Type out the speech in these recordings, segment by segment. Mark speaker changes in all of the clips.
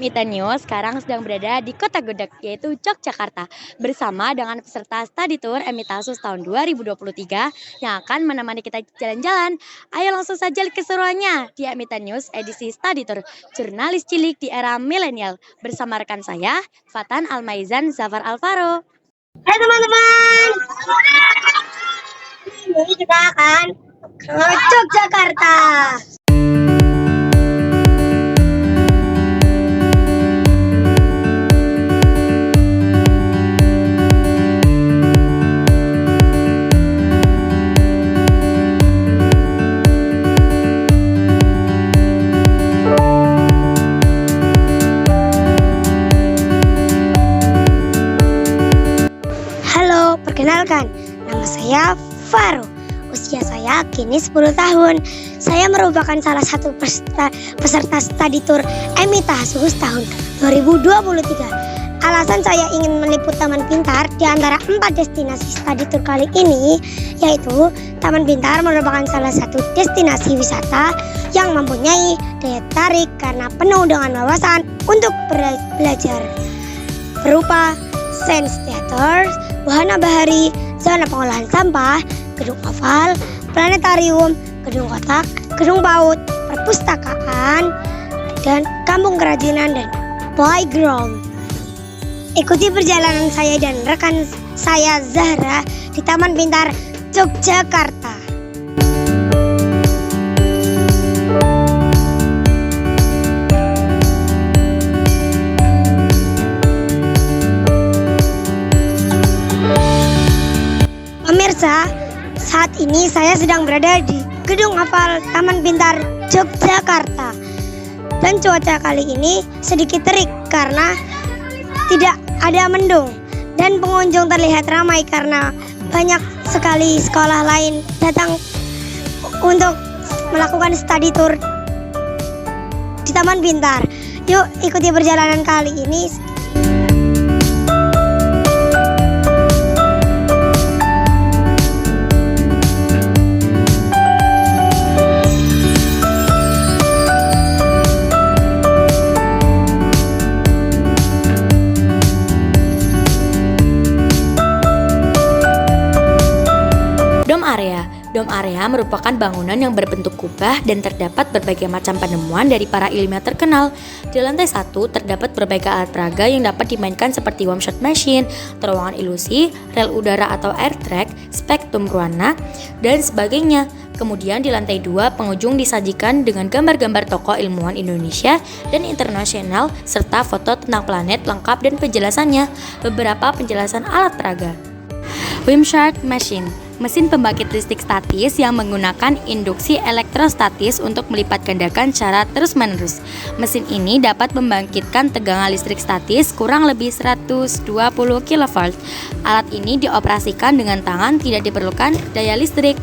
Speaker 1: Mita News sekarang sedang berada di Kota Gudeg, yaitu Yogyakarta, bersama dengan peserta study tour Emitasus tahun 2023 yang akan menemani kita jalan-jalan. Ayo langsung saja lihat keseruannya di Emita News edisi study tour Jurnalis Cilik di Era Milenial bersama rekan saya, Fatan Almaizan Zafar Alvaro.
Speaker 2: Hai teman-teman, ini kita akan ke Yogyakarta. Halo, perkenalkan, nama saya Faro. Usia saya kini 10 tahun. Saya merupakan salah satu peserta study tour Emitasus tahun 2023. Alasan saya ingin meliput Taman Pintar di antara 4 destinasi study tour kali ini, yaitu Taman Pintar merupakan salah satu destinasi wisata yang mempunyai daya tarik karena penuh dengan wawasan untuk belajar berupa science theater, wahana bahari, zona pengolahan sampah, gedung oval, planetarium, gedung kotak, gedung PAUD, perpustakaan, dan kampung kerajinan dan playground. Ikuti perjalanan saya dan rekan saya Zahra di Taman Pintar Yogyakarta. Pemirsa, saat ini saya sedang berada di Gedung Oval Taman Pintar Yogyakarta. Dan cuaca kali ini sedikit terik karena tidak ada mendung. Dan pengunjung terlihat ramai karena banyak sekali sekolah lain datang untuk melakukan study tour di Taman Pintar. Yuk ikuti perjalanan kali ini.
Speaker 1: Dom area merupakan bangunan yang berbentuk kubah dan terdapat berbagai macam penemuan dari para ilmuwan terkenal. Di lantai 1 terdapat berbagai alat peraga yang dapat dimainkan seperti warm shot machine, terowongan ilusi, rel udara atau air track, spektrum ruana, dan sebagainya. Kemudian di lantai 2 pengunjung disajikan dengan gambar-gambar tokoh ilmuwan Indonesia dan internasional serta foto tentang planet lengkap dan penjelasannya. Beberapa penjelasan alat peraga. Wimshot machine, mesin pembangkit listrik statis yang menggunakan induksi elektrostatis untuk melipat gandakan secara terus-menerus. Mesin ini dapat membangkitkan tegangan listrik statis kurang lebih 120 kV. Alat ini dioperasikan dengan tangan, tidak diperlukan daya listrik.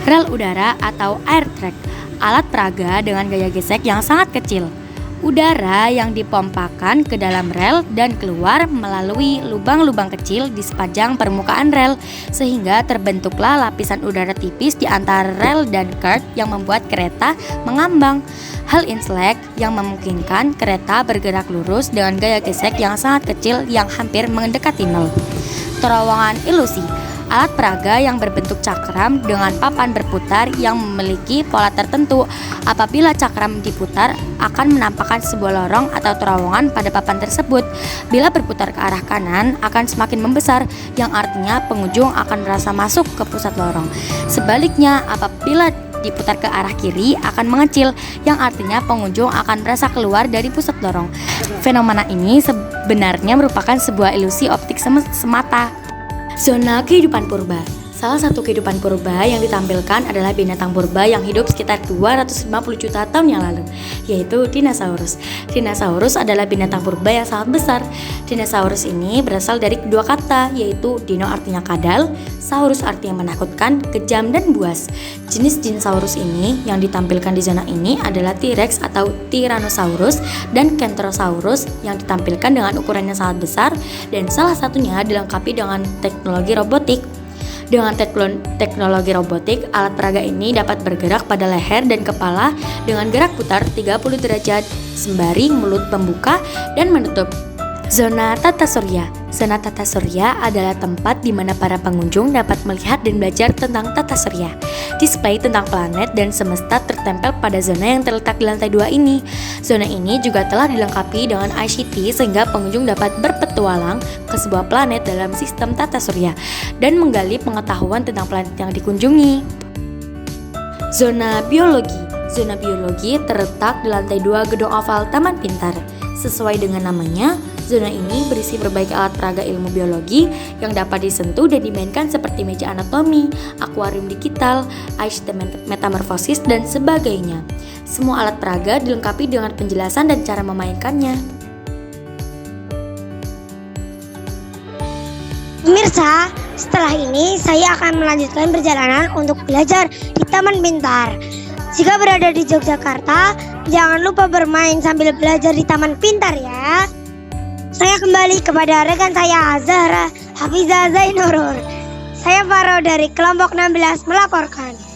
Speaker 1: Rel udara atau air track, alat peraga dengan gaya gesek yang sangat kecil. Udara yang dipompakan ke dalam rel dan keluar melalui lubang-lubang kecil di sepanjang permukaan rel, sehingga terbentuklah lapisan udara tipis di antara rel dan kart yang membuat kereta mengambang. Hal inslek yang memungkinkan kereta bergerak lurus dengan gaya gesek yang sangat kecil yang hampir mendekati nol. Terowongan ilusi, alat peraga yang berbentuk cakram dengan papan berputar yang memiliki pola tertentu. Apabila cakram diputar, akan menampakkan sebuah lorong atau terowongan pada papan tersebut. Bila berputar ke arah kanan, akan semakin membesar, yang artinya pengunjung akan merasa masuk ke pusat lorong. Sebaliknya, apabila diputar ke arah kiri, akan mengecil, yang artinya pengunjung akan merasa keluar dari pusat lorong. Fenomena ini sebenarnya merupakan sebuah ilusi optik semata. Zona kehidupan purba. Salah satu kehidupan purba yang ditampilkan adalah binatang purba yang hidup sekitar 250 juta tahun yang lalu, yaitu dinosaurus. Dinosaurus adalah binatang purba yang sangat besar. Dinosaurus ini berasal dari kedua kata, yaitu dino artinya kadal, saurus artinya menakutkan, kejam, dan buas. Jenis dinosaurus ini yang ditampilkan di zona ini adalah T-Rex atau Tyrannosaurus dan Kentrosaurus yang ditampilkan dengan ukuran yang sangat besar dan salah satunya dilengkapi dengan teknologi robotik. Dengan teknologi robotik, alat peraga ini dapat bergerak pada leher dan kepala dengan gerak putar 30 derajat sembari mulut membuka dan menutup. Zona Tata Surya. Zona Tata Surya adalah tempat di mana para pengunjung dapat melihat dan belajar tentang tata surya. Display tentang planet dan semesta tertempel pada zona yang terletak di lantai 2 ini. Zona ini juga telah dilengkapi dengan ICT sehingga pengunjung dapat berpetualang ke sebuah planet dalam sistem tata surya dan menggali pengetahuan tentang planet yang dikunjungi. Zona Biologi. Zona biologi terletak di lantai 2 gedung oval Taman Pintar. Sesuai dengan namanya, zona ini berisi berbagai alat peraga ilmu biologi yang dapat disentuh dan dimainkan seperti meja anatomi, akuarium digital, ice metamorfosis, dan sebagainya. Semua alat peraga dilengkapi dengan penjelasan dan cara memainkannya.
Speaker 2: Pemirsa, setelah ini saya akan melanjutkan perjalanan untuk belajar di Taman Pintar. Jika berada di Yogyakarta, jangan lupa bermain sambil belajar di Taman Pintar ya. Saya kembali kepada rekan saya Zahra Hafizah Zainurur. Saya Faro dari kelompok 16 melaporkan.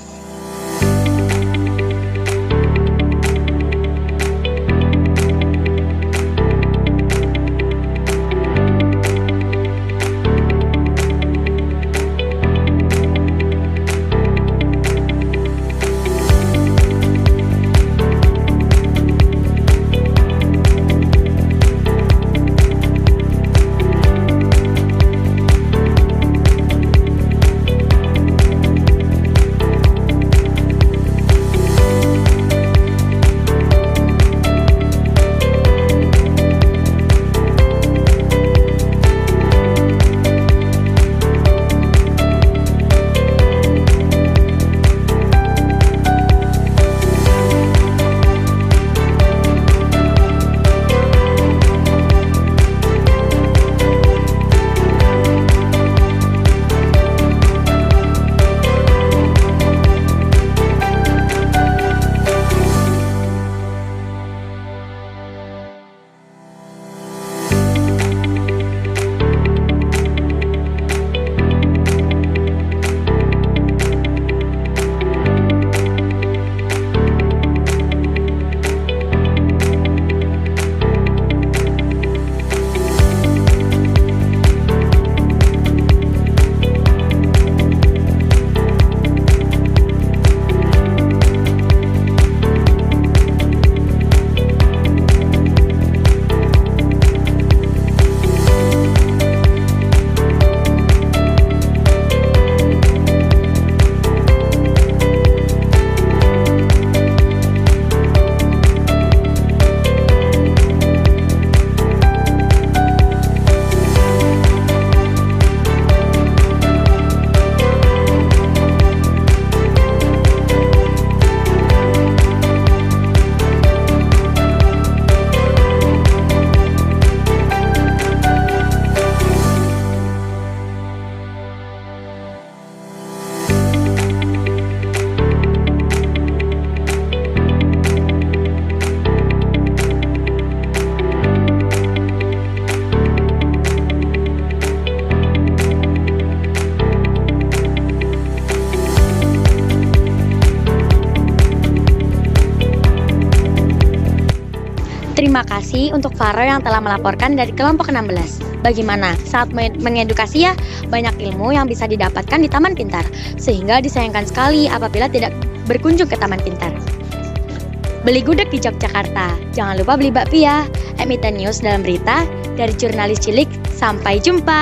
Speaker 1: Terima kasih untuk Faro yang telah melaporkan dari kelompok 16. Bagaimana? Saat mengedukasi ya, banyak ilmu yang bisa didapatkan di Taman Pintar, sehingga disayangkan sekali apabila tidak berkunjung ke Taman Pintar. Beli gudeg di Yogyakarta, jangan lupa beli bakpia ya. Emiten News dalam berita, dari jurnalis cilik, sampai jumpa.